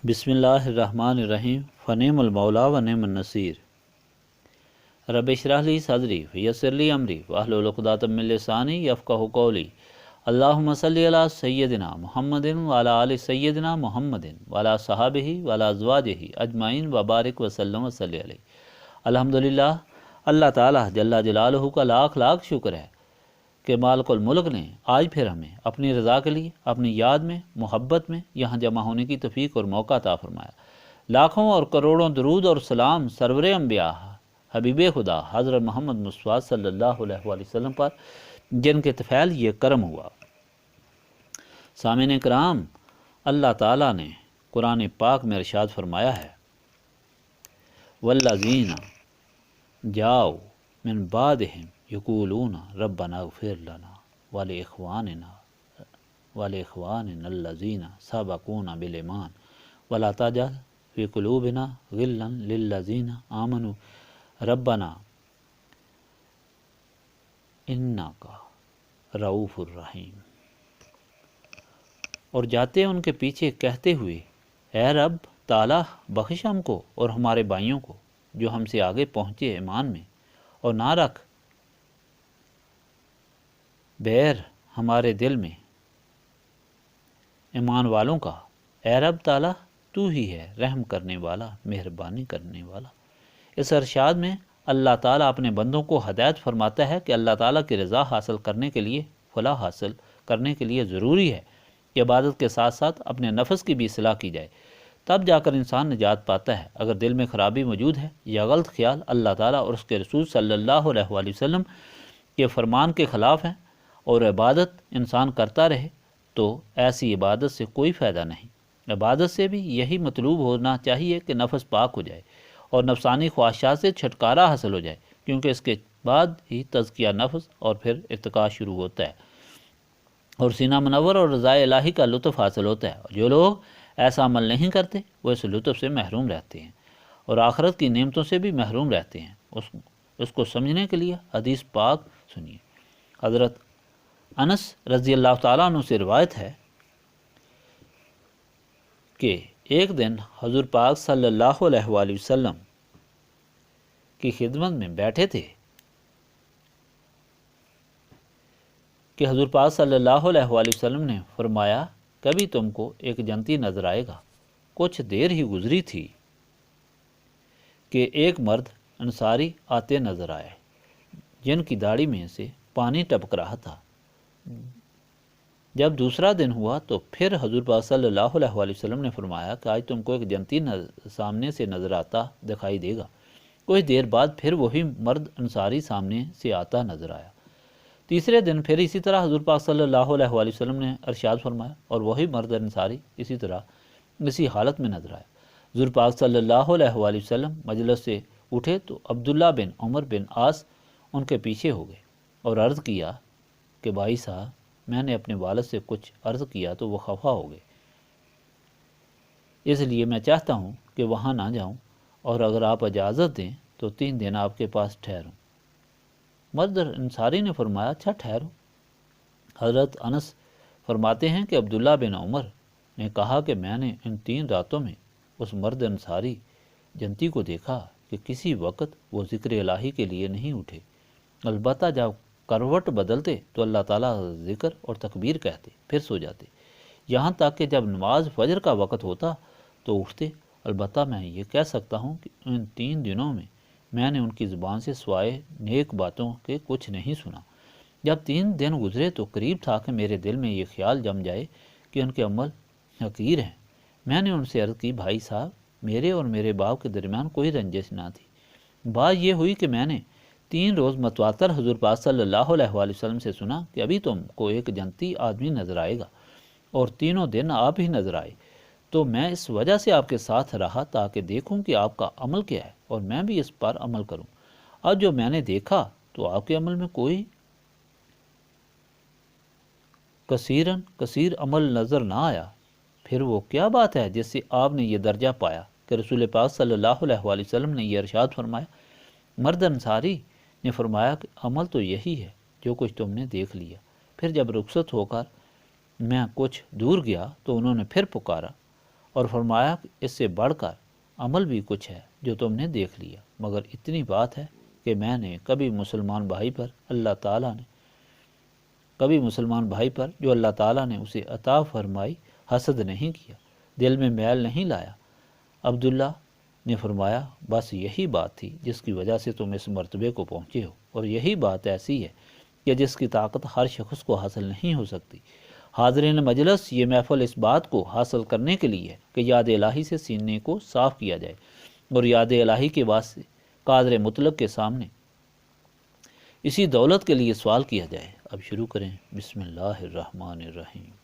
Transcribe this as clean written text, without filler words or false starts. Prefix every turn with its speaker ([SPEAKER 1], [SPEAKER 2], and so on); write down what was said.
[SPEAKER 1] بسم اللہ الرحمن الرحیم فنعم المولا ونعم النصیر رب اشرح لی صدری ویسر لی امری واحلل عقدۃ من لسانی یفقہوا قولی اللہم صلی علی سیدنا محمد وعلی آل سیدنا محمد وعلی صحابہ وعلی ازواجہ اجمعین وبارک وسلم وصلی علیہ۔ الحمدللہ، اللہ تعالیٰ جل جلالہ کا لاکھ لاکھ شکر ہے کہ مالک الملک نے آج پھر ہمیں اپنی رضا کے لیے اپنی یاد میں محبت میں یہاں جمع ہونے کی توفیق اور موقع عطا فرمایا۔ لاکھوں اور کروڑوں درود اور سلام سرور انبیاء حبیب خدا حضرت محمد مصطفیٰ صلی اللہ علیہ وآلہ وسلم پر، جن کے طفیل یہ کرم ہوا۔ سامعین کرام، اللہ تعالیٰ نے قرآن پاک میں ارشاد فرمایا ہے، والذین جاؤ من بعدہم یقولون ربنا اغفر لنا ولاخواننا الذین سبقونا بالایمان ولا تجعل فی قلوبنا غلا للذین آمنوا ربنا انک رؤوف الرحیم۔ اور جاتے ان کے پیچھے کہتے ہوئے، اے رب تعالیٰ بخش ہم کو اور ہمارے بھائیوں کو جو ہم سے آگے پہنچے ایمان میں، اور نہ رکھ بیر ہمارے دل میں ایمان والوں کا۔ اے رب تعالیٰ تو ہی ہے رحم کرنے والا، مہربانی کرنے والا۔ اس ارشاد میں اللہ تعالیٰ اپنے بندوں کو ہدایت فرماتا ہے کہ اللہ تعالیٰ کی رضا حاصل کرنے کے لیے، فلاح حاصل کرنے کے لیے ضروری ہے کہ عبادت کے ساتھ ساتھ اپنے نفس کی بھی اصلاح کی جائے، تب جا کر انسان نجات پاتا ہے۔ اگر دل میں خرابی موجود ہے یا غلط خیال اللہ تعالیٰ اور اس کے رسول صلی اللہ علیہ وآلہ وسلم کے فرمان کے خلاف ہیں اور عبادت انسان کرتا رہے تو ایسی عبادت سے کوئی فائدہ نہیں۔ عبادت سے بھی یہی مطلوب ہونا چاہیے کہ نفس پاک ہو جائے اور نفسانی خواہشات سے چھٹکارا حاصل ہو جائے، کیونکہ اس کے بعد ہی تزکیہ نفس اور پھر ارتقاء شروع ہوتا ہے اور سینہ منور اور رضا الہی کا لطف حاصل ہوتا ہے۔ اور جو لوگ ایسا عمل نہیں کرتے وہ اس لطف سے محروم رہتے ہیں اور آخرت کی نعمتوں سے بھی محروم رہتے ہیں۔ اس کو سمجھنے کے لیے حدیث پاک سنیے۔ حضرت انس رضی اللہ تعالیٰ عنہ سے روایت ہے کہ ایک دن حضور پاک صلی اللہ علیہ وآلہ وسلم کی خدمت میں بیٹھے تھے کہ حضور پاک صلی اللہ علیہ وآلہ وسلم نے فرمایا، کبھی تم کو ایک جنتی نظر آئے گا۔ کچھ دیر ہی گزری تھی کہ ایک مرد انصاری آتے نظر آئے جن کی داڑھی میں سے پانی ٹپک رہا تھا۔ جب دوسرا دن ہوا تو پھر حضور پاک صلی اللہ علیہ وآلہ وسلم نے فرمایا کہ آج تم کو ایک جنتی سامنے سے نظر آتا دکھائی دے گا۔ کچھ دیر بعد پھر وہی مرد انصاری سامنے سے آتا نظر آیا۔ تیسرے دن پھر اسی طرح حضور پاک صلی اللہ علیہ وآلہ وسلم نے ارشاد فرمایا اور وہی مرد انصاری اسی طرح اسی حالت میں نظر آیا۔ حضور پاک صلی اللہ علیہ وآلہ وسلم مجلس سے اٹھے تو عبداللہ بن عمر بن عاص ان کے پیچھے ہو گئے اور عرض کیا کہ بھائی صاحب، میں نے اپنے والد سے کچھ عرض کیا تو وہ خفا ہو گئے، اس لیے میں چاہتا ہوں کہ وہاں نہ جاؤں، اور اگر آپ اجازت دیں تو 3 دن آپ کے پاس ٹھہروں۔ مرد انصاری نے فرمایا، اچھا ٹھہرو۔ حضرت انس فرماتے ہیں کہ عبداللہ بن عمر نے کہا کہ میں نے ان 3 راتوں میں اس مرد انصاری جنتی کو دیکھا کہ کسی وقت وہ ذکر الہی کے لیے نہیں اٹھے، البتہ جب کروٹ بدلتے تو اللہ تعالیٰ ذکر اور تکبیر کہتے پھر سو جاتے، یہاں تک کہ جب نماز فجر کا وقت ہوتا تو اٹھتے۔ البتہ میں یہ کہہ سکتا ہوں کہ ان 3 دنوں میں نے ان کی زبان سے سوائے نیک باتوں کے کچھ نہیں سنا۔ جب 3 دن گزرے تو قریب تھا کہ میرے دل میں یہ خیال جم جائے کہ ان کے عمل حقیر ہیں۔ میں نے ان سے عرض کی، بھائی صاحب، میرے اور میرے باپ کے درمیان کوئی رنجش نہ تھی۔ بات یہ ہوئی کہ میں نے 3 روز متواتر حضور پاک صلی اللہ علیہ وآلہ وسلم سے سنا کہ ابھی تم کو ایک جنتی آدمی نظر آئے گا، اور 3 دن آپ ہی نظر آئے، تو میں اس وجہ سے آپ کے ساتھ رہا تاکہ دیکھوں کہ آپ کا عمل کیا ہے اور میں بھی اس پر عمل کروں۔ اب جو میں نے دیکھا تو آپ کے عمل میں کوئی کثیر عمل نظر نہ آیا۔ پھر وہ کیا بات ہے جس سے آپ نے یہ درجہ پایا کہ رسول پاک صلی اللہ علیہ وآلہ وسلم نے یہ ارشاد فرمایا؟ مرد انصاری نے فرمایا کہ عمل تو یہی ہے جو کچھ تم نے دیکھ لیا۔ پھر جب رخصت ہو کر میں کچھ دور گیا تو انہوں نے پھر پکارا اور فرمایا کہ اس سے بڑھ کر عمل بھی کچھ ہے جو تم نے دیکھ لیا، مگر اتنی بات ہے کہ میں نے کبھی مسلمان بھائی پر جو اللہ تعالیٰ نے اسے عطا فرمائی حسد نہیں کیا، دل میں میل نہیں لایا۔ عبداللہ نے فرمایا بس یہی بات تھی جس کی وجہ سے تم اس مرتبے کو پہنچے ہو، اور یہی بات ایسی ہے کہ جس کی طاقت ہر شخص کو حاصل نہیں ہو سکتی۔ حاضرین مجلس، یہ محفل اس بات کو حاصل کرنے کے لیے ہے کہ یاد الہی سے سینے کو صاف کیا جائے اور یاد الہی کے واسطے قادر مطلق کے سامنے اسی دولت کے لیے سوال کیا جائے۔ اب شروع کریں۔ بسم اللہ الرحمن الرحیم۔